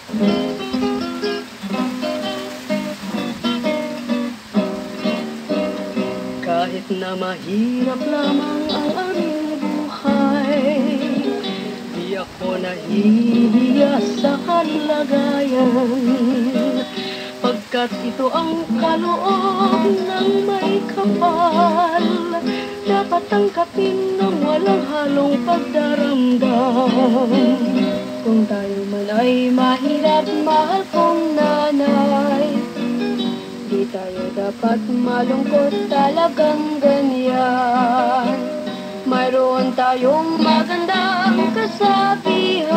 Kahit na mahirap lamang ang aming buhay, di ako nahihiya sa kalagayan, pagkat ito ang kaloob ng may kapal. Dapat tangkapin ng walang halong pagdaramdam. Kung tayo man ay mahirap, mahal kong nanay, di tayo dapat malungkot, talagang ganyan. Mayroon tayong magandang kasabihan,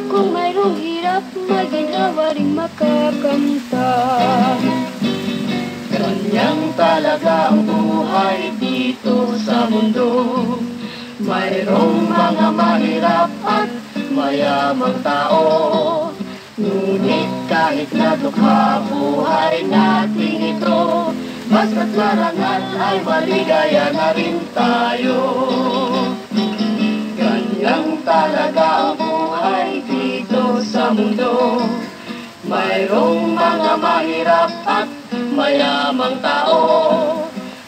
kung mayroong hirap, may ginhawa rin makakamtan. Ganyan talaga ang buhay dito sa mundo. Mayroong mga mahirap at mayamang tao, ngunit kahit na dukha buhay natin ito, basta't marangal ay maligaya na rin tayo. Ganyan talaga ang buhay dito sa mundo. Mayroong mga mahirap at mayamang tao,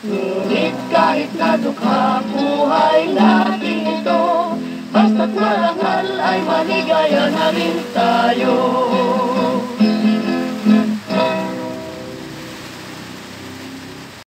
ngunit kahit na dukha buhay natin ito, basta't marangal ay maligaya na rin tayo.